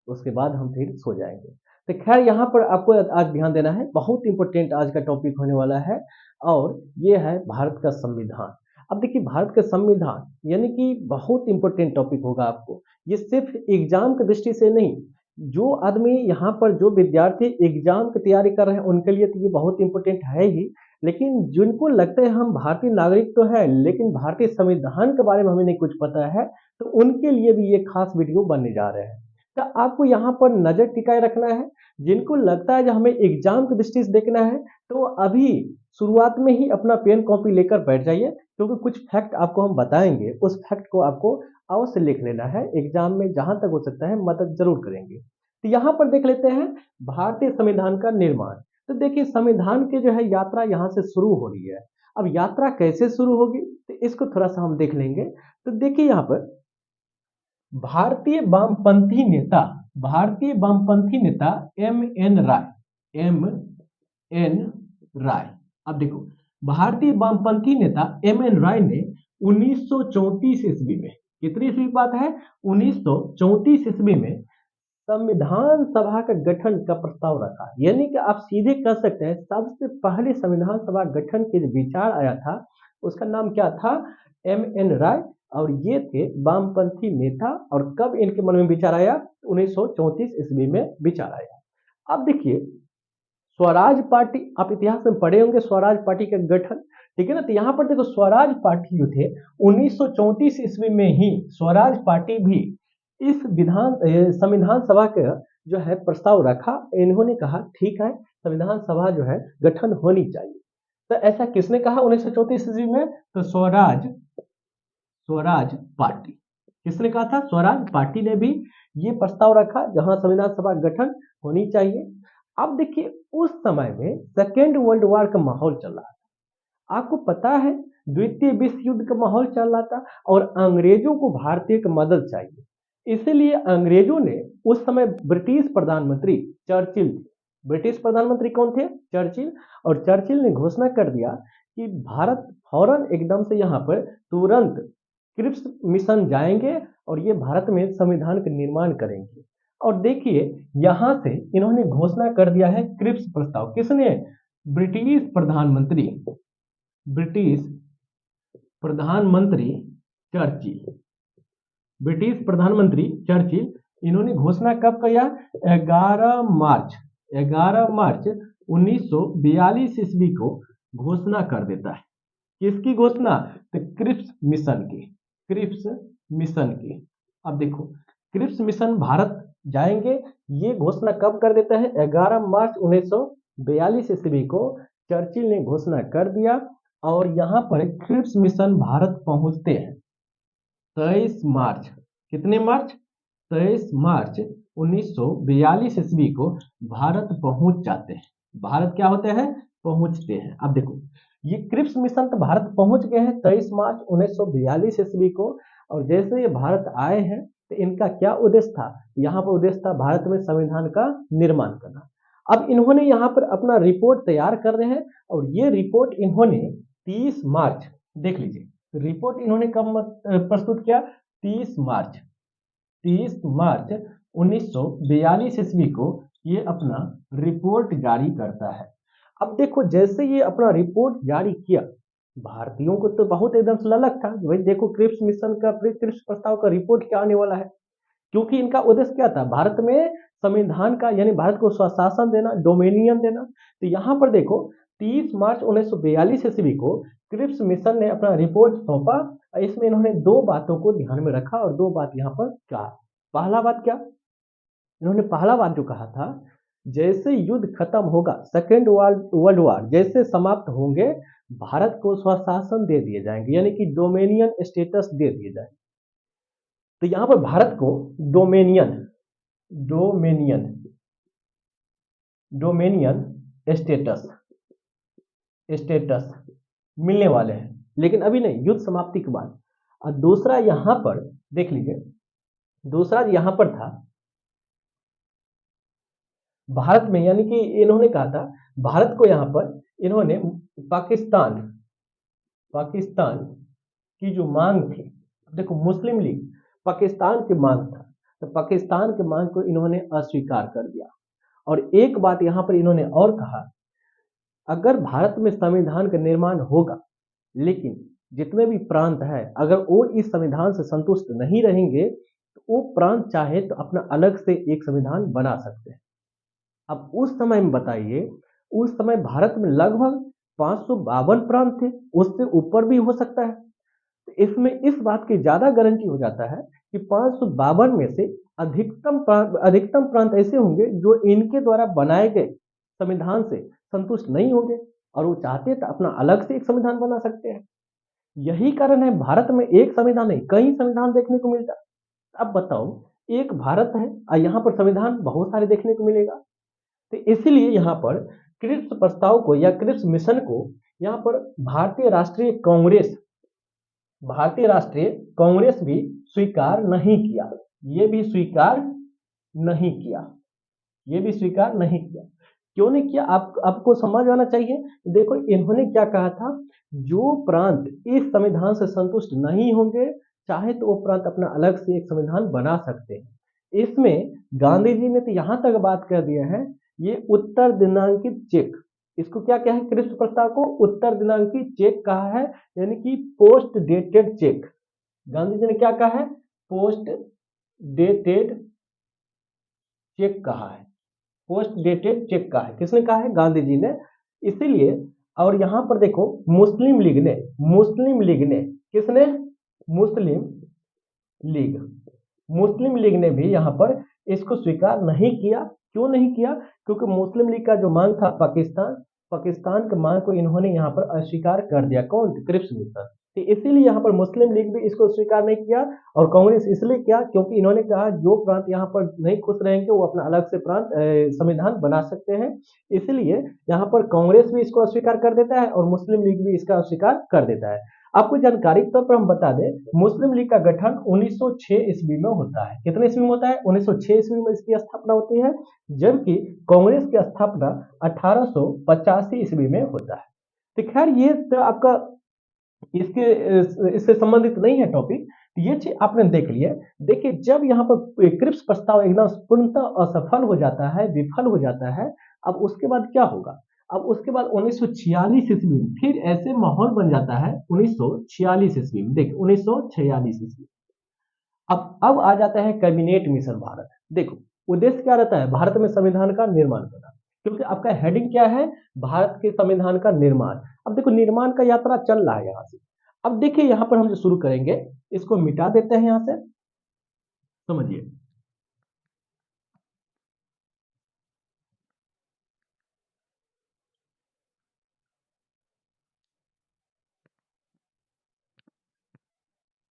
उसके बाद हम फिर सो जाएंगे। तो खैर यहाँ पर आपको आज ध्यान देना है, बहुत इंपॉर्टेंट आज का टॉपिक होने वाला है, और ये है भारत का संविधान। अब देखिए भारत का संविधान यानी कि बहुत इंपॉर्टेंट टॉपिक होगा आपको, ये सिर्फ एग्जाम की दृष्टि से नहीं, जो आदमी यहाँ पर जो विद्यार्थी एग्जाम की तैयारी कर रहे हैं उनके लिए तो ये बहुत इंपॉर्टेंट है ही, लेकिन जिनको लगता है हम भारतीय नागरिक तो है लेकिन भारतीय संविधान के बारे में हमें नहीं कुछ पता है, तो उनके लिए भी ये खास वीडियो बनने जा रहे हैं। तो आपको यहाँ पर नजर टिकाए रखना है। जिनको लगता है जो हमें एग्जाम की दृष्टि से देखना है, तो अभी शुरुआत में ही अपना पेन कॉपी लेकर बैठ जाइए, क्योंकि कुछ फैक्ट आपको हम बताएंगे, उस फैक्ट को आपको अवश्य लिख लेना है, एग्जाम में जहां तक हो सकता है मदद जरूर करेंगे। तो यहाँ पर देख लेते हैं भारतीय संविधान का निर्माण। तो देखिए संविधान की जो है यात्रा यहाँ से शुरू हो रही है। अब यात्रा कैसे शुरू होगी तो इसको थोड़ा सा हम देख लेंगे। तो देखिए यहाँ पर भारतीय वामपंथी नेता, भारतीय वामपंथी नेता एम एन राय। अब देखो भारतीय वामपंथी नेता एम एन राय ने 1934 ईस्वी में, कितनी ईस्वी की बात है, 1934 ईस्वी में संविधान सभा का गठन का प्रस्ताव रखा। यानी कि आप सीधे कह सकते हैं सबसे पहले संविधान सभा गठन के जो विचार आया था उसका नाम क्या था, एम एन राय, और ये थे वामपंथी नेता। और कब इनके मन में विचार आया, 1934 ईस्वी में विचार आया। अब देखिए स्वराज पार्टी, आप इतिहास में पढ़े होंगे स्वराज पार्टी का गठन, ठीक है ना। तो यहाँ पर देखो स्वराज पार्टी जो थे 1934 ईस्वी में ही स्वराज पार्टी भी इस संविधान सभा का जो है प्रस्ताव रखा। इन्होंने कहा ठीक है संविधान सभा जो है गठन होनी चाहिए। तो ऐसा किसने कहा 1934 ईस्वी में, तो स्वराज पार्टी, किसने कहा था, स्वराज पार्टी ने भी ये प्रस्ताव रखा जहां संविधान सभा गठन होनी चाहिए। अब देखिए उस समय में सेकेंड वर्ल्ड वॉर का माहौल चल रहा था, आपको पता है द्वितीय विश्व युद्ध का माहौल चल रहा था, और अंग्रेजों को भारतीय की मदद चाहिए। इसलिए अंग्रेजों ने उस समय ब्रिटिश प्रधानमंत्री चर्चिल थे, ब्रिटिश प्रधानमंत्री कौन थे, चर्चिल, और चर्चिल ने घोषणा कर दिया कि भारत फौरन एकदम से यहाँ पर तुरंत क्रिप्स मिशन जाएंगे और ये भारत में संविधान का निर्माण करेंगे। और देखिए यहां से इन्होंने घोषणा कर दिया है क्रिप्स प्रस्ताव, किसने, ब्रिटिश प्रधानमंत्री चर्चिल, ब्रिटिश प्रधानमंत्री चर्चिल, इन्होंने घोषणा कब किया, 11 मार्च 1942 ईस्वी को घोषणा कर देता है। किसकी घोषणा, तो क्रिप्स मिशन की, क्रिप्स मिशन की। अब देखो क्रिप्स मिशन भारत जाएंगे, ये घोषणा कब कर देता है, 11 मार्च 1942 ईस्वी को चर्चिल ने घोषणा कर दिया। और यहाँ पर क्रिप्स मिशन भारत पहुंचते हैं 23 मार्च, कितने मार्च, 23 मार्च 1942 ईस्वी को भारत पहुंच जाते हैं। भारत क्या होते हैं, पहुंचते हैं। अब देखो ये क्रिप्स मिशन तो भारत पहुंच गए हैं 23 मार्च 1942 ईस्वी को, और जैसे ये भारत आए हैं तो इनका क्या उद्देश्य था, यहाँ पर उद्देश्य था भारत में संविधान का निर्माण करना। अब इन्होंने यहाँ पर अपना रिपोर्ट तैयार कर रहे हैं, और ये रिपोर्ट इन्होंने 30 मार्च, देख लीजिए रिपोर्ट इन्होंने कब प्रस्तुत किया, 30 मार्च 1942 ईस्वी को ये अपना रिपोर्ट जारी करता है। अब देखो जैसे ये अपना रिपोर्ट जारी किया, भारतीयों को तो बहुत एकदम से ललक था, भाई देखो क्रिप्स मिशन का, क्रिप्स प्रस्ताव का रिपोर्ट क्या आने वाला है, क्योंकि इनका उद्देश्य क्या था, भारत में संविधान का यानी भारत को स्वशासन देना, डोमिनियन देना। तो यहाँ पर देखो 30 मार्च 1942 ईस्वी को क्रिप्स मिशन ने अपना रिपोर्ट सौंपा। इसमें इन्होंने दो बातों को ध्यान में रखा, और दो बात यहाँ पर कहा। पहला बात क्या, इन्होंने पहला बात जो कहा था, जैसे युद्ध खत्म होगा, सेकेंड वर्ल्ड वॉर जैसे समाप्त होंगे, भारत को स्वशासन दे दिए जाएंगे, यानी कि डोमिनियन स्टेटस दे दिए जाएंगे। तो यहां पर भारत को dominion dominion dominion status status मिलने वाले हैं, लेकिन अभी नहीं, युद्ध समाप्ति के बाद। और दूसरा यहां पर देख लीजिए, दूसरा यहां पर था भारत में, यानी कि इन्होंने कहा था भारत को यहां पर इन्होंने पाकिस्तान की जो मांग थी, देखो मुस्लिम लीग पाकिस्तान की मांग था, तो पाकिस्तान के मांग को इन्होंने अस्वीकार कर दिया। और एक बात यहाँ पर इन्होंने और कहा, अगर भारत में संविधान का निर्माण होगा, लेकिन जितने भी प्रांत हैं अगर वो इस संविधान से संतुष्ट नहीं रहेंगे तो वो प्रांत चाहे तो अपना अलग से एक संविधान बना सकते हैं। अब उस समय में बताइए, उस समय भारत में लगभग 552 प्रांत थे, उससे ऊपर भी हो सकता है। तो इसमें इस बात की ज्यादा गारंटी हो जाता है कि 552 में से अधिकतम प्रांत ऐसे होंगे जो इनके द्वारा बनाए गए संविधान से संतुष्ट नहीं होंगे और वो चाहते तो अपना अलग से एक संविधान बना सकते हैं। यही कारण है भारत में एक संविधान नहीं कई संविधान देखने को मिलता है। अब बताओ, एक भारत है और यहाँ पर संविधान बहुत सारे देखने को मिलेगा। तो इसीलिए यहाँ पर क्रिप्स प्रस्ताव को या क्रिप्स मिशन को यहाँ पर भारतीय राष्ट्रीय कांग्रेस भी स्वीकार नहीं किया। ये भी स्वीकार नहीं किया। क्यों नहीं किया, आपको समझ आना चाहिए। देखो इन्होंने क्या कहा था, जो प्रांत इस संविधान से संतुष्ट नहीं होंगे चाहे तो वो प्रांत अपना अलग से एक संविधान बना सकते हैं। इसमें गांधी जी ने तो यहाँ तक बात कर दिया है, ये उत्तर दिनांकित चेक, इसको क्या है, क्रिप्स प्रस्ताव को उत्तर दिनांकित चेक कहा है, यानी कि post dated cheque. Gandhi ji ने क्या कहा है, पोस्ट डेटेड चेक कहा है। पोस्ट डेटेड चेक कहा है, किसने कहा है, गांधी जी ने। इसीलिए और यहाँ पर देखो मुस्लिम लीग ने किसने, मुस्लिम लीग ने भी यहाँ पर इसको स्वीकार नहीं किया। क्यों नहीं किया, क्योंकि मुस्लिम लीग का जो मांग था पाकिस्तान के मांग को इन्होंने यहाँ पर अस्वीकार कर दिया। कौन, क्रिप्स मिशन। तो इसीलिए यहाँ पर मुस्लिम लीग भी इसको स्वीकार नहीं किया और कांग्रेस इसलिए किया क्योंकि इन्होंने कहा जो प्रांत यहाँ पर नहीं खुश रहेंगे वो अपना अलग से प्रांत संविधान बना सकते हैं। इसलिए यहाँ पर कांग्रेस भी इसको अस्वीकार कर देता है और मुस्लिम लीग भी इसका अस्वीकार कर देता है। आपको जानकारी के तौर पर हम बता दें, मुस्लिम लीग का गठन 1906 ईस्वी में होता है। कितने ईस्वी में होता है, 1906 ईस्वी में इसकी स्थापना होती है, जबकि कांग्रेस की स्थापना 1885 ईस्वी में होता है। तो खैर ये तो आपका इससे संबंधित नहीं है टॉपिक, ये चीज आपने देख लिया। देखिए जब यहाँ पर क्रिप्स प्रस्ताव एकदम पूर्णतः असफल हो जाता है, विफल हो जाता है, अब उसके बाद क्या होगा, अब उसके बाद 1946 ईस्वी में फिर ऐसे माहौल बन जाता है। 1946 ईस्वी में देखिए 1946 ईस्वी अब आ जाता है कैबिनेट मिशन भारत। देखो उद्देश्य क्या रहता है, भारत में संविधान का निर्माण करना, क्योंकि आपका हेडिंग क्या है, भारत के संविधान का निर्माण। अब देखो निर्माण का यात्रा चल रहा है यहाँ से। अब देखिए यहाँ पर हम जो शुरू करेंगे इसको मिटा देते हैं यहाँ से, समझिए।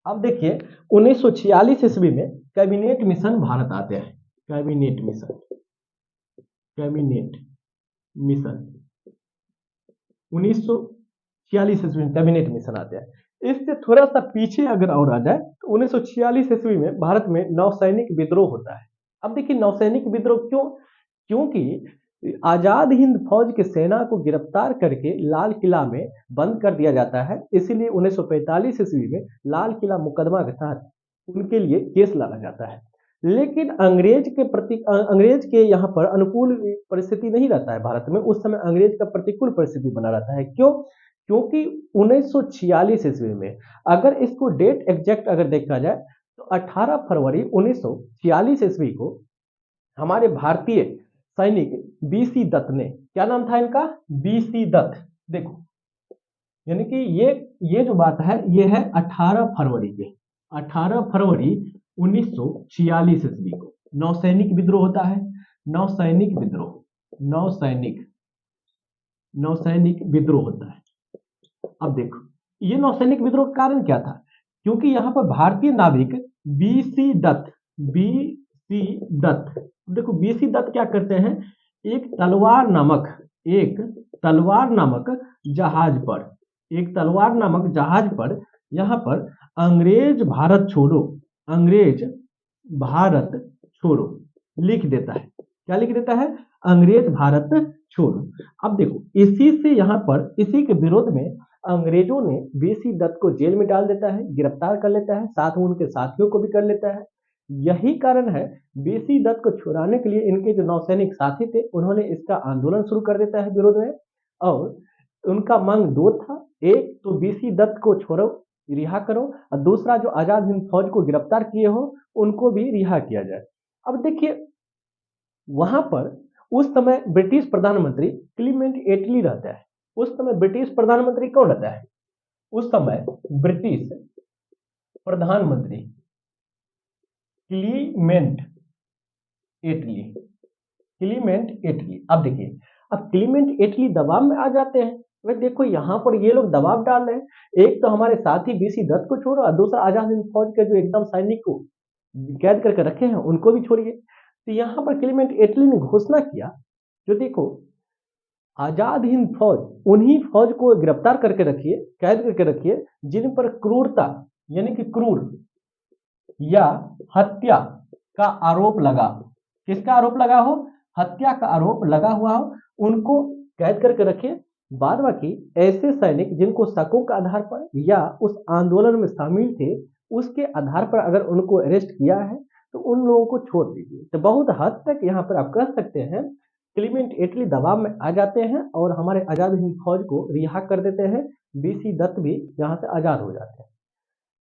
अब देखिए 1946 ईस्वी में कैबिनेट मिशन भारत आते हैं। कैबिनेट मिशन 1946 ईस्वी में कैबिनेट मिशन आते हैं। इससे थोड़ा सा पीछे अगर और आ जाए तो 1946 ईस्वी में भारत में नौसैनिक विद्रोह होता है। अब देखिए नौसैनिक विद्रोह क्यों, क्योंकि आजाद हिंद फौज की सेना को गिरफ्तार करके लाल किला में बंद कर दिया जाता है। इसीलिए 1945 ईस्वी में लाल किला मुकदमा के तहत उनके लिए केस लड़ा जाता है। लेकिन अंग्रेज के यहाँ पर अनुकूल परिस्थिति नहीं रहता है भारत में। उस समय अंग्रेज का प्रतिकूल परिस्थिति बना रहता है। क्यों, क्योंकि 1946 ईस्वी में अगर इसको डेट एग्जैक्ट अगर देखा जाए तो 18 फरवरी 1946 ईस्वी को हमारे भारतीय सैनिक बीसी दत्त ने, क्या नाम था इनका, बीसी दत्त। देखो यानी कि ये जो बात है ये है 18 फरवरी 1946 ईस्वी को नौसैनिक विद्रोह होता है। नौसैनिक विद्रोह होता है। अब देखो ये नौसैनिक विद्रोह का कारण क्या था, क्योंकि यहाँ पर भारतीय नाविक बीसी दत्त देखो बीसी दत्त क्या करते हैं, एक तलवार नामक जहाज पर यहाँ पर अंग्रेज भारत छोड़ो लिख देता है। क्या लिख देता है, अंग्रेज भारत छोड़ो। अब देखो इसी से यहाँ पर इसी के विरोध में अंग्रेजों ने बीसी दत्त को जेल में डाल देता है, गिरफ्तार कर लेता है, साथ में उनके साथियों को भी कर लेता है। यही कारण है बीसी दत्त को छुड़ाने के लिए इनके जो नौसैनिक साथी थे उन्होंने इसका आंदोलन शुरू कर देता है विरोध में। और उनका मांग दो था, एक तो बीसी दत्त को छोड़ो, रिहा करो, और दूसरा जो आजाद हिंद फौज को गिरफ्तार किए हो उनको भी रिहा किया जाए। अब देखिए वहां पर उस समय ब्रिटिश प्रधानमंत्री क्लीमेंट एटली रहता है। उस समय ब्रिटिश प्रधानमंत्री कौन रहता है? उस समय ब्रिटिश प्रधानमंत्री क्लीमेंट एटली। क्लीमेंट एटली। अब देखिए, अब क्लीमेंट एटली दबाव में आ जाते हैं। वे देखो यहाँ पर ये लोग दबाव डाल रहे हैं, एक तो हमारे साथी बीसी दत्त को छोड़ो और दूसरा आजाद हिंद फौज के जो एकदम सैनिक को कैद करके रखे हैं उनको भी छोड़िए। तो यहाँ पर क्लीमेंट एटली ने घोषणा किया, जो देखो आजाद हिंद फौज उन्हीं फौज को गिरफ्तार करके रखिए, कैद करके रखिए जिन पर क्रूरता यानी कि क्रूर या हत्या का आरोप लगा। किसका आरोप लगा हो? हत्या का आरोप लगा हुआ हो, उनको कैद करके रखिए। बाद बाकी ऐसे सैनिक जिनको शकों के आधार पर या उस आंदोलन में शामिल थे उसके आधार पर अगर उनको अरेस्ट किया है तो उन लोगों को छोड़ दीजिए। तो बहुत हद तक यहाँ पर आप कह सकते हैं क्लीमेंट एटली दबाव में आ जाते हैं और हमारे आजाद हिंद फौज को रिहा कर देते हैं। बीसी दत्त भी यहाँ से आजाद हो जाते हैं।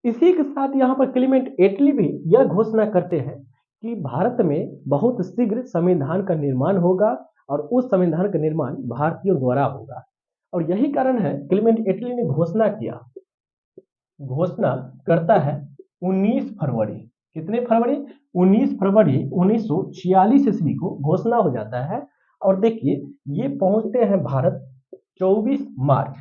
इसी के साथ यहाँ पर क्लीमेंट एटली भी यह घोषणा करते हैं कि भारत में बहुत शीघ्र संविधान का निर्माण होगा और उस संविधान का निर्माण भारतीयों द्वारा होगा। और यही कारण है क्लीमेंट एटली ने घोषणा करता है 19 फरवरी। कितने फरवरी? 19 फरवरी 1946 ईस्वी को घोषणा हो जाता है। और देखिए ये पहुंचते हैं भारत 24 मार्च।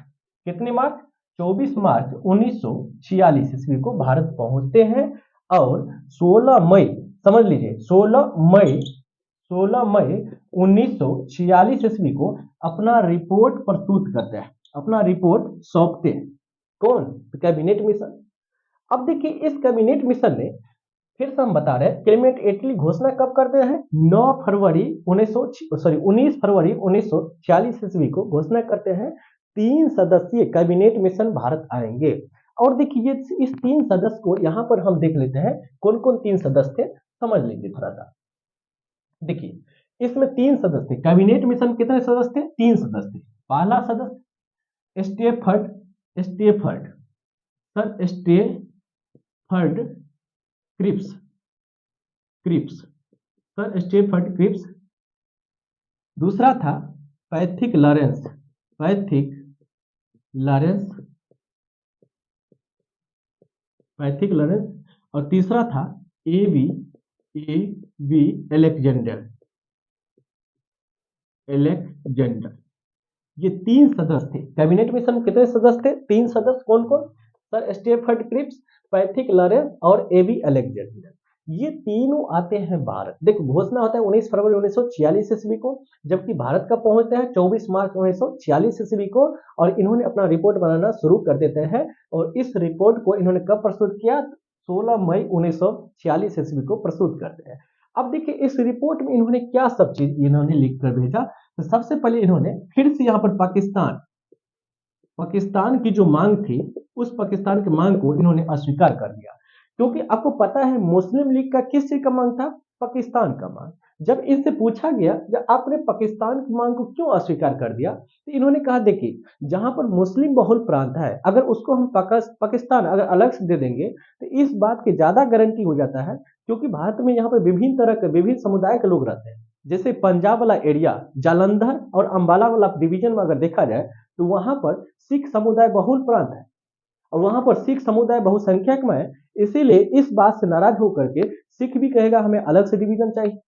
कितने मार्च? 24 मार्च 1946 ईस्वी को भारत पहुंचते हैं और 16 मई, समझ लीजिए 16 मई 1946 ईस्वी को अपना रिपोर्ट प्रस्तुत करते हैं, अपना रिपोर्ट सौंपते हैं। कौन? Cabinet mission. अब देखिए इस कैबिनेट मिशन ने, फिर से हम बता रहे हैं, क्लीमेंट एटली घोषणा कब करते हैं? 19 फरवरी 1946 ईस्वी को घोषणा करते हैं 3 सदस्यीय कैबिनेट मिशन भारत आएंगे। और देखिए इस 3 सदस्य को यहाँ पर हम देख लेते हैं कौन कौन 3 सदस्य थे, समझ लीजिए थोड़ा सा। देखिए इसमें 3 सदस्य थे। कैबिनेट मिशन कितने सदस्य थे? 3 सदस्य थे। पहला सदस्य स्टेफर्ड क्रिप्स। दूसरा था पैथिक लॉरेंस और तीसरा था ए बी एलेक्जेंडर। ये 3 सदस्य थे। कैबिनेट मिशन में कितने सदस्य थे? 3 सदस्य। कौन कौन? Sir Stafford Cripps, Pethick Lawrence और एबी अलेक्जेंडर। ये तीनों आते हैं भारत। देखो घोषणा होता है 19 फरवरी 1946 ईस्वी को, जबकि भारत का पहुंचते हैं 24 मार्च 1946 ईस्वी को और इन्होंने अपना रिपोर्ट बनाना शुरू कर देते हैं। और इस रिपोर्ट को इन्होंने कब प्रस्तुत किया? 16 मई 1946 ईस्वी को प्रस्तुत करते हैं। अब देखिए इस रिपोर्ट में इन्होंने क्या सब चीज इन्होंने लिख कर भेजा। तो सबसे पहले इन्होंने फिर से यहाँ पर पाकिस्तान की जो मांग थी उस पाकिस्तान की मांग को इन्होंने अस्वीकार कर दिया, क्योंकि आपको पता है मुस्लिम लीग का किस चीज का मांग था? पाकिस्तान का मांग। जब इनसे पूछा गया जब आपने पाकिस्तान की मांग को क्यों अस्वीकार कर दिया, तो इन्होंने कहा देखिए जहां पर मुस्लिम बहुल प्रांत है अगर उसको हम पाकिस्तान अगर अलग से दे देंगे तो इस बात की ज्यादा गारंटी हो जाता है, क्योंकि भारत में यहाँ पर विभिन्न तरह के विभिन्न समुदाय के लोग रहते हैं। जैसे पंजाब वाला एरिया, जालंधर और अंबाला वाला डिवीजन में अगर देखा जाए तो वहां पर सिख समुदाय बहुल प्रांत है और वहां पर सिख समुदाय बहुसंख्यक में है। इसीलिए इस बात से नाराज होकर के सिख भी कहेगा हमें अलग से डिवीजन चाहिए।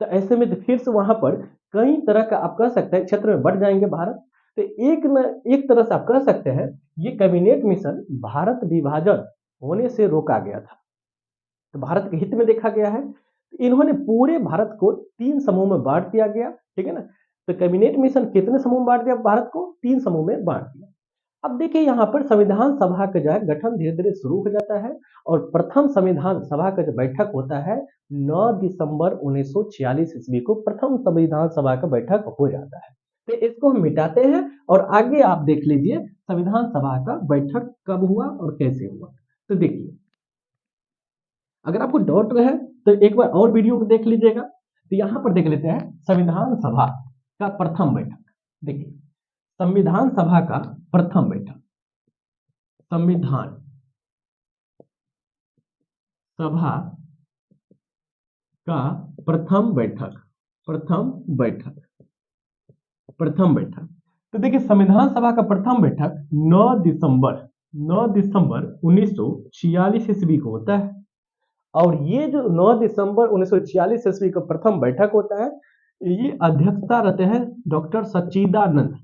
तो ऐसे में फिर से वहां पर कई तरह का आप कह सकते हैं क्षेत्र में बढ़ जाएंगे भारत। तो एक तरह से आप कह सकते हैं ये कैबिनेट मिशन भारत विभाजन होने से रोका गया था, तो भारत के हित में देखा गया है। इन्होंने पूरे भारत को 3 समूह में बांट दिया गया, ठीक है ना। तो कैबिनेट मिशन कितने समूह में बांट दिया? भारत को 3 समूह में बांट दिया। अब देखिए यहाँ पर संविधान सभा का जो है गठन धीरे धीरे शुरू हो जाता है और प्रथम संविधान सभा का जो बैठक होता है 9 दिसंबर 1946 ईस्वी को प्रथम संविधान सभा का बैठक हो जाता है। तो इसको हम मिटाते हैं और आगे आप देख लीजिए संविधान सभा का बैठक कब हुआ और कैसे हुआ। तो देखिए अगर आपको डाउट रहे तो एक बार और वीडियो को देख लीजिएगा। तो यहाँ पर देख लेते हैं संविधान सभा का प्रथम बैठक। देखिए संविधान सभा का प्रथम बैठक, संविधान सभा का प्रथम बैठक, प्रथम बैठक, प्रथम बैठक। तो देखिए संविधान सभा का प्रथम बैठक 9 दिसंबर 1946 ईस्वी को होता है। और ये जो 9 दिसंबर 1946 ईस्वी को प्रथम बैठक होता है, ये अध्यक्षता रहते हैं डॉक्टर सच्चिदानंद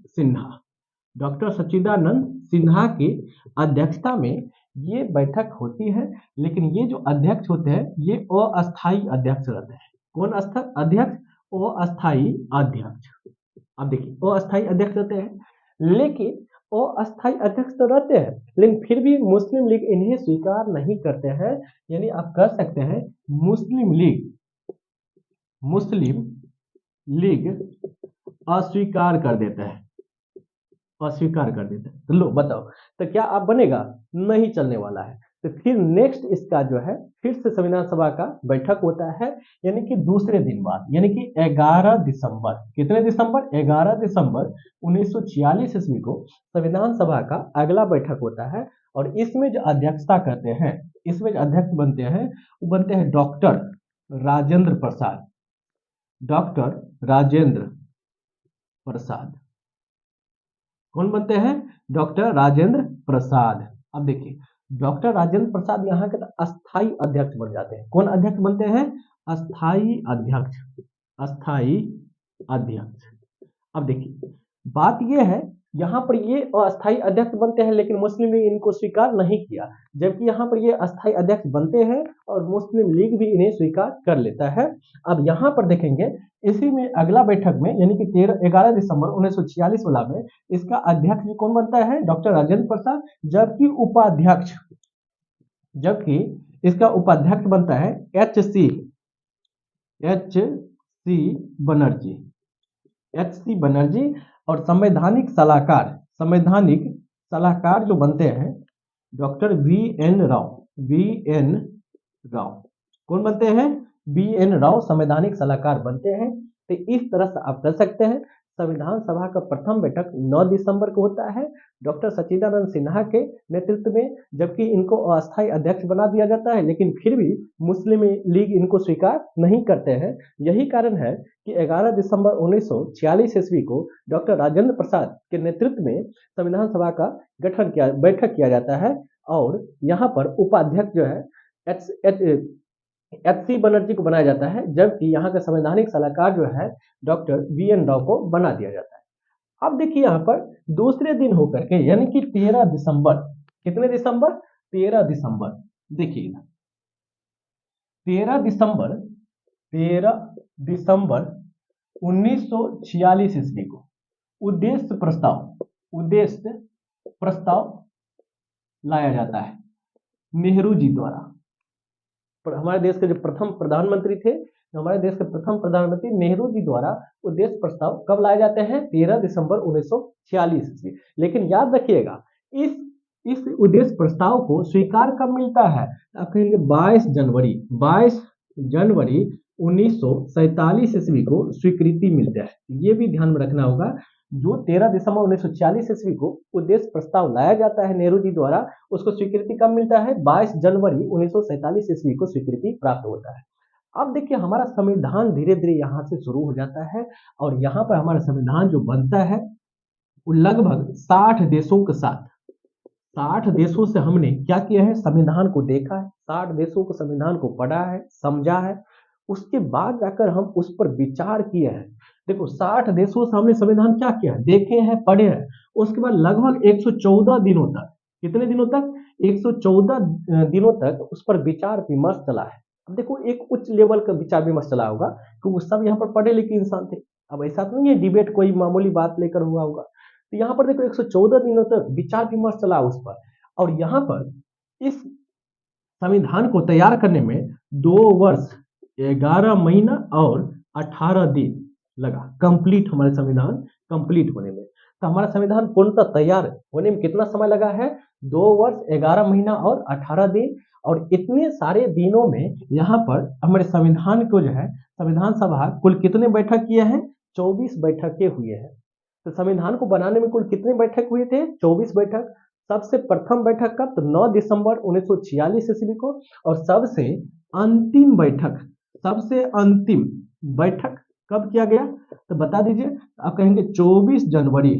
सिन्हा। डॉक्टर सच्चिदानंद सिन्हा की अध्यक्षता में ये बैठक होती है। लेकिन ये जो अध्यक्ष होते हैं ये अस्थायी अध्यक्ष रहते हैं। कौन अध्यक्ष? अस्थायी अध्यक्ष। अब देखिए अस्थायी अध्यक्ष रहते हैं, लेकिन अस्थायी अध्यक्ष तो रहते हैं, लेकिन फिर भी मुस्लिम लीग इन्हें स्वीकार नहीं करते हैं। यानी आप कह सकते हैं मुस्लिम लीग अस्वीकार कर देते हैं, अस्वीकार कर देते हैं। तो लो बताओ, तो क्या आप बनेगा? नहीं चलने वाला है। तो फिर नेक्स्ट इसका जो है फिर से संविधान सभा का बैठक होता है, यानी कि दूसरे दिन बाद, यानी कि 11 दिसंबर, कितने दिसंबर? 11 दिसंबर 1946 ईस्वी को संविधान सभा का अगला बैठक होता है। और इसमें जो अध्यक्षता करते हैं, इसमें जो अध्यक्ष बनते हैं वो बनते हैं डॉक्टर राजेंद्र प्रसाद, डॉक्टर राजेंद्र प्रसाद। कौन बनते हैं? डॉक्टर राजेंद्र प्रसाद। अब देखिए डॉक्टर राजेंद्र प्रसाद यहाँ के अस्थायी अध्यक्ष बन जाते हैं। कौन अध्यक्ष बनते हैं? अस्थायी अध्यक्ष, अस्थायी अध्यक्ष। अब देखिए बात यह है, यहाँ पर ये अस्थायी अध्यक्ष बनते हैं, लेकिन मुस्लिम लीग इनको स्वीकार नहीं किया, जबकि यहाँ पर ये अस्थायी अध्यक्ष बनते हैं और मुस्लिम लीग भी इन्हें स्वीकार कर लेता है। अब यहाँ पर देखेंगे इसी में अगला बैठक में, यानी कि 11 दिसंबर 1946 वाला में इसका अध्यक्ष कौन बनता है? डॉक्टर राजेंद्र प्रसाद। जबकि इसका उपाध्यक्ष बनता है एच.सी. बनर्जी। और संवैधानिक सलाहकार जो बनते हैं डॉक्टर वी.एन. राव। कौन बनते हैं? वी.एन. राव संवैधानिक सलाहकार बनते हैं। तो इस तरह से आप कर सकते हैं संविधान सभा का प्रथम बैठक 9 दिसंबर को होता है डॉक्टर सच्चिदानंद सिन्हा के नेतृत्व में, जबकि इनको अस्थायी अध्यक्ष बना दिया जाता है, लेकिन फिर भी मुस्लिम लीग इनको स्वीकार नहीं करते हैं। यही कारण है कि 11 दिसंबर 1946 ईस्वी को डॉक्टर राजेंद्र प्रसाद के नेतृत्व में संविधान सभा का बैठक किया जाता है। और यहाँ पर उपाध्यक्ष जो है एच.सी. बनर्जी को बनाया जाता है, जबकि यहाँ का संवैधानिक सलाहकार जो है डॉक्टर वी.एन. राव को बना दिया जाता है। अब देखिए यहाँ पर दूसरे दिन होकर के, यानी कि 13 दिसंबर, कितने दिसंबर? 13 दिसंबर। देखिए 13 दिसंबर 1946 ईस्वी को उद्देश्य प्रस्ताव लाया जाता है नेहरू जी द्वारा। हमारे देश के जो प्रथम प्रधानमंत्री थे, हमारे देश के प्रथम प्रधानमंत्री नेहरू जी द्वारा उद्देश्य प्रस्ताव कब लाए जाते हैं? 13 दिसंबर 1946 ईस्वी। लेकिन याद रखिएगा इस उद्देश्य प्रस्ताव को स्वीकार कब मिलता है? आप कहेंगे 22 जनवरी 1947 ईस्वी को स्वीकृति मिलता है। ये भी ध्यान में रखना होगा, जो 13 दिसंबर 1946 ईस्वी को उद्देश्य प्रस्ताव लाया जाता है नेहरू जी द्वारा, उसको स्वीकृति कब मिलता है? 22 जनवरी 1947 ईस्वी को स्वीकृति प्राप्त होता है। अब देखिए हमारा संविधान धीरे धीरे यहाँ से शुरू हो जाता है, और यहाँ पर हमारा संविधान जो बनता है वो लगभग 60 देशों के साथ, 60 देशों से हमने क्या किया है? संविधान को देखा है, 60 देशों को संविधान को पढ़ा है, समझा है, उसके बाद जाकर हम उस पर विचार किए हैं। देखो 60 देशों से हमने संविधान क्या किया है? देखे हैं, पढ़े हैं। उसके बाद लगभग 114 दिनों तक, कितने दिनों तक? 114 दिनों तक उस पर विचार विमर्श चला है। अब देखो एक उच्च लेवल का विचार विमर्श चला होगा, क्योंकि सब यहाँ पर पढ़े लिखे इंसान थे। अब ऐसा तो नहीं है डिबेट कोई मामूली बात लेकर हुआ होगा। तो यहाँ पर देखो 114 दिनों तक विचार विमर्श चला उस पर, और यहाँ पर इस संविधान को तैयार करने में 2 वर्ष 11 महीना और 18 दिन लगा कंप्लीट, हमारे संविधान कंप्लीट होने में। तो हमारा संविधान पूर्णतः तैयार होने में कितना समय लगा है? 2 वर्ष 11 महीना और 18 दिन। और इतने सारे दिनों में यहाँ पर हमारे संविधान को जो है संविधान सभा कुल कितने बैठक किए हैं? 24 बैठकें हुए हैं। तो संविधान को बनाने में कुल कितने बैठक हुए थे? 24 बैठक। सबसे प्रथम बैठक कब? तो 9 दिसंबर 1946 ईस्वी को। और सबसे अंतिम बैठक कब किया गया? तो बता दीजिए। आप कहेंगे 24 जनवरी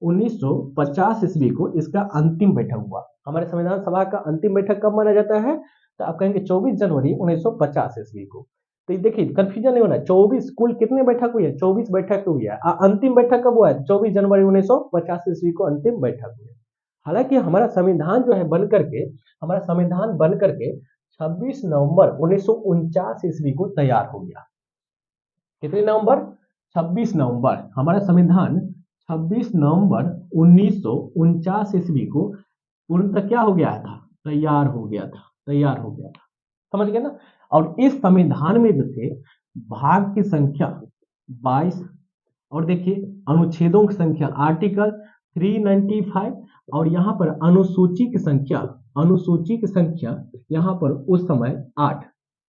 1950 ईस्वी को इसका अंतिम बैठक हुआ। हमारे संविधान सभा का अंतिम बैठक कब माना जाता है? तो आप कहेंगे 24 जनवरी 1950 ईस्वी को। तो देखिए कंफ्यूजन नहीं होना। 24 कुल कितने बैठक हुई है? 24 बैठक हुई है। अंतिम बैठक कब हुआ है? 24 जनवरी 1950 ईस्वी को अंतिम बैठक हुई है। हालांकि हमारा संविधान बन करके 26 नवंबर 1949 ईस्वी को तैयार हो गया। कितने नवंबर? 26 नवंबर। हमारा संविधान 26 नवंबर 1949 ईस्वी को पूर्णतः क्या हो गया था? तैयार हो गया था। समझ गए ना? और इस संविधान में जो थे भाग की संख्या 22 और देखिए अनुच्छेदों की संख्या आर्टिकल 395 और यहाँ पर अनुसूची की संख्या यहाँ पर उस समय 8।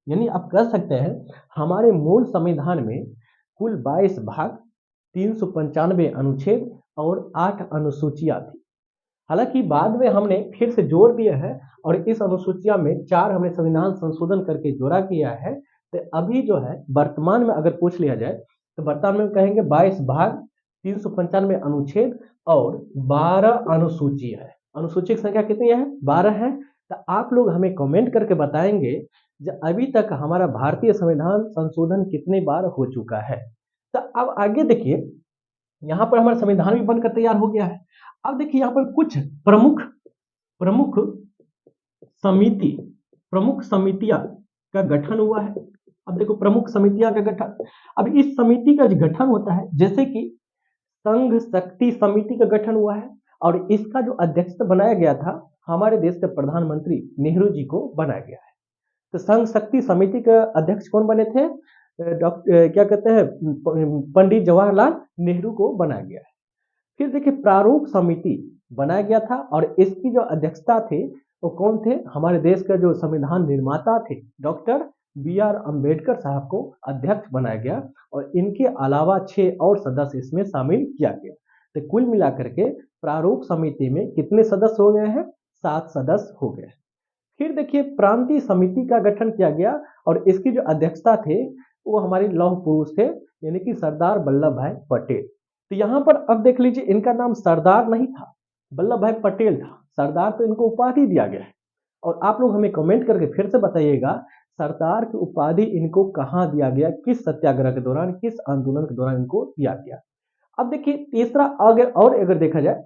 यानी आप कह सकते हैं हमारे मूल संविधान में कुल 22 भाग, 395 अनुच्छेद और 8 अनुसूचियां थी। हालांकि बाद में हमने फिर से जोड़ दिया है और इस अनुसूचिया में 4 हमने संविधान संशोधन करके जोड़ा किया है। तो अभी जो है वर्तमान में अगर पूछ लिया जाए तो वर्तमान में कहेंगे 22 भाग, 395 अनुच्छेद और 12 अनुसूची है। अनुसूची की संख्या कितनी है? 12 है। तो आप लोग हमें कमेंट करके बताएंगे जो अभी तक हमारा भारतीय संविधान संशोधन कितने बार हो चुका है। तो अब आगे देखिए, यहाँ पर हमारा संविधान भी बनकर तैयार हो गया है। अब देखिए यहाँ पर कुछ प्रमुख समितियां का गठन हुआ है। अब देखो प्रमुख समितियां का गठन। अब इस समिति का जो गठन होता है, जैसे कि संघ शक्ति समिति का गठन हुआ है और इसका जो अध्यक्ष बनाया गया था हमारे देश के प्रधानमंत्री नेहरू जी को बनाया गया है। तो संघ शक्ति समिति का अध्यक्ष कौन बने थे? क्या कहते हैं, पंडित जवाहरलाल नेहरू को बनाया गया है। फिर देखिए प्रारूप समिति बनाया गया था और इसकी जो अध्यक्षता थे वो कौन थे? हमारे देश का जो संविधान निर्माता थे डॉक्टर बी.आर. अम्बेडकर साहब को अध्यक्ष बनाया गया और इनके अलावा 6 और सदस्य इसमें शामिल किया गया। तो कुल मिलाकर के प्रारूप समिति में कितने सदस्य हो गए हैं? 7 सदस्य हो गए। फिर देखिए प्रांतीय समिति का गठन किया गया और इसकी जो अध्यक्षता थे वो हमारे लौह पुरुष थे, यानी कि सरदार वल्लभ भाई पटेल। तो यहाँ पर अब देख लीजिए इनका नाम सरदार नहीं था, वल्लभ भाई पटेल था। सरदार तो इनको उपाधि दिया गया है। और आप लोग हमें कमेंट करके फिर से बताइएगा सरदार की उपाधि इनको कहाँ दिया गया, किस सत्याग्रह के दौरान, किस आंदोलन के दौरान इनको दिया गया। अब देखिए तीसरा अगर देखा जाए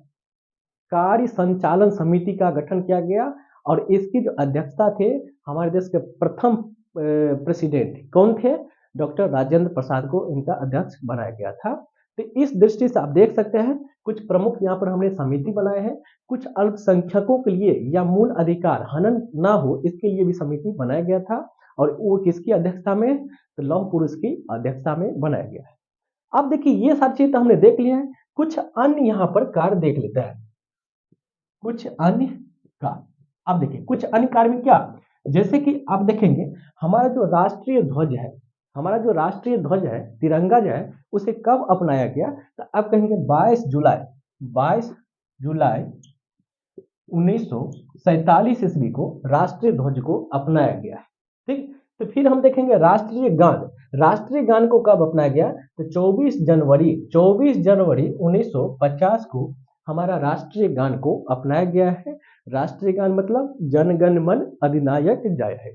कार्य संचालन समिति का गठन किया गया और इसकी जो अध्यक्षता थे हमारे देश के प्रथम प्रेसिडेंट कौन थे? डॉक्टर राजेंद्र प्रसाद को इनका अध्यक्ष बनाया गया था। तो इस दृष्टि से आप देख सकते हैं कुछ प्रमुख यहाँ पर हमने समिति बनाए हैं। कुछ अल्पसंख्यकों के लिए या मूल अधिकार हनन ना हो इसके लिए भी समिति बनाया गया था और वो किसकी अध्यक्षता में? तो लौह पुरुष की अध्यक्षता में बनाया गया है। अब देखिए ये सारी चीज तो हमने देख लिया है। कुछ अन्य यहाँ पर कार्य देख लेते हैं। कुछ अन्य कार्य, अब देखिए कुछ अन्य कार्य में क्या, जैसे कि आप देखेंगे हमारा जो राष्ट्रीय ध्वज है तिरंगा जो है उसे कब अपनाया गया? तो आप कहेंगे 22 जुलाई 1947 ईस्वी को राष्ट्रीय ध्वज को अपनाया गया है। ठीक, तो फिर हम देखेंगे राष्ट्रीय गान को कब अपनाया गया? तो 24 जनवरी 1950 को हमारा राष्ट्रीय गान को अपनाया गया है। राष्ट्रीय गान मतलब जन गण मन अधिनायक जय है।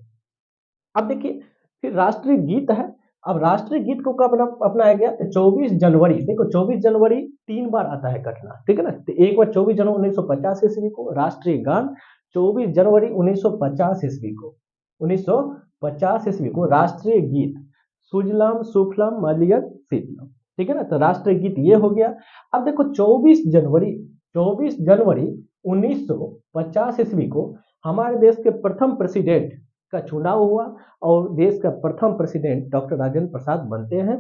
अब देखिए फिर राष्ट्रीय गीत है। अब राष्ट्रीय गीत को कब अपनाया गया? 24 जनवरी। देखो 24 जनवरी 3 बार आता है घटना, ठीक है ना। तो एक बार 24 जनवरी 1950 ईस्वी को राष्ट्रीय गान, 24 जनवरी 1950 ईस्वी को राष्ट्रीय गीत सुजलाम सुफलाम मलयज शीतलम, ठीक है ना। तो राष्ट्रीय गीत ये हो गया। अब देखो 24 जनवरी 1950 ईस्वी को हमारे देश के प्रथम प्रेसिडेंट का चुनाव हुआ और देश का प्रथम प्रेसिडेंट डॉक्टर राजेंद्र प्रसाद बनते हैं।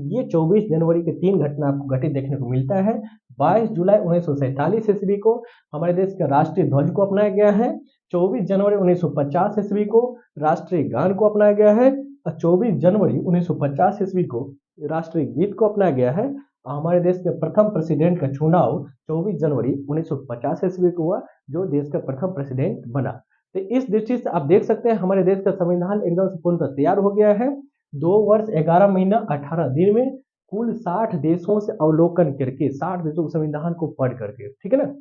ये 24 जनवरी के 3 घटना आपको घटित देखने को मिलता है। 22 जुलाई 1947 ईस्वी को हमारे देश का राष्ट्रीय ध्वज को अपनाया गया है। 24 जनवरी 1950 ईस्वी को राष्ट्रीय गान को अपनाया गया है और 24 जनवरी 1950 ईस्वी को राष्ट्रीय गीत को अपनाया गया है। हमारे देश के प्रथम प्रेसिडेंट का चुनाव 24 जनवरी 1950 ईस्वी को हुआ, जो देश का प्रथम प्रेसिडेंट बना। तो इस दृष्टि से आप देख सकते हैं हमारे देश का संविधान एकदम से पूर्णतः तैयार हो गया है। 2 वर्ष 11 महीना 18 दिन में कुल 60 देशों से अवलोकन करके 60 देशों के संविधान को पढ़ करके, ठीक है ना,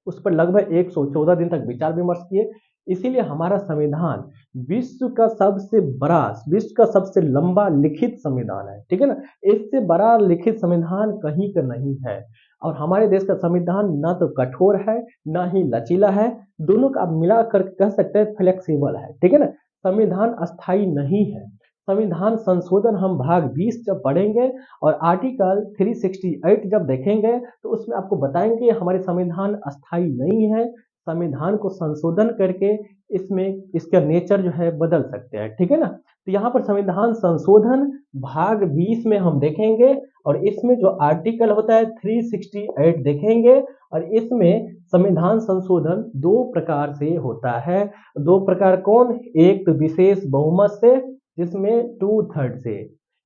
उस पर लगभग 114 दिन तक विचार विमर्श किए। इसीलिए हमारा संविधान विश्व का सबसे बड़ा, विश्व का सबसे लंबा लिखित संविधान है, ठीक है ना। इससे बड़ा लिखित संविधान कहीं का नहीं है। और हमारे देश का संविधान ना तो कठोर है ना ही लचीला है, दोनों का आप मिला कर कह सकते हैं फ्लेक्सिबल है, ठीक है ना। संविधान अस्थाई नहीं है। संविधान संशोधन हम भाग 20 जब पढ़ेंगे और आर्टिकल 368 जब देखेंगे तो उसमें आपको बताएंगे हमारे संविधान अस्थाई नहीं है। संविधान को संशोधन करके इसमें इसका नेचर जो है बदल सकते हैं, ठीक है ना। तो यहाँ पर संविधान संशोधन भाग 20 में हम देखेंगे और इसमें जो आर्टिकल होता है 368 देखेंगे और इसमें संविधान संशोधन 2 प्रकार से होता है। 2 प्रकार कौन? एक तो विशेष बहुमत से, जिसमें 2/3 से,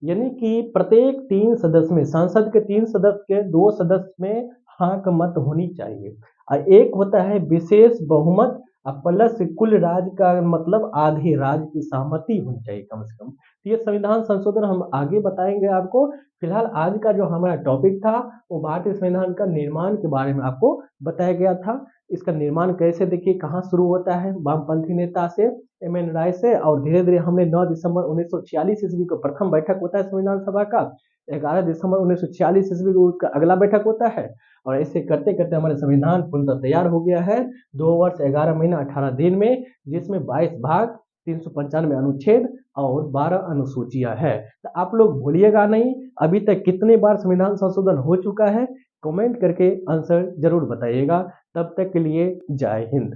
यानी कि प्रत्येक 3 सदस्य में, संसद के 3 सदस्य के 2 सदस्य में हाँ का मत होनी चाहिए। और एक होता है विशेष बहुमत प्लस कुल राज्य का मतलब आधे राज्य की सहमति होनी चाहिए कम से कम। तो ये संविधान संशोधन हम आगे बताएंगे आपको। फिलहाल आज का जो हमारा टॉपिक था वो भारतीय संविधान का निर्माण के बारे में आपको बताया गया था। इसका निर्माण कैसे, देखिए कहाँ शुरू होता है, वामपंथी नेता से, एम.एन. राय से, और धीरे धीरे हमने 9 दिसंबर 1946 ईस्वी को प्रथम बैठक होता है संविधान सभा का, 11 दिसंबर 1946 ईस्वी को उसका अगला बैठक होता है और ऐसे करते करते हमारे संविधान पूर्णतः तैयार हो गया है 2 वर्ष 11 महीना 18 दिन में, जिसमें 22 भाग, 395 अनुच्छेद और 12 अनुसूचियां है। तो आप लोग भूलिएगा नहीं, अभी तक कितने बार संविधान संशोधन हो चुका है, कमेंट करके आंसर जरूर बताइएगा। तब तक के लिए जय हिंद।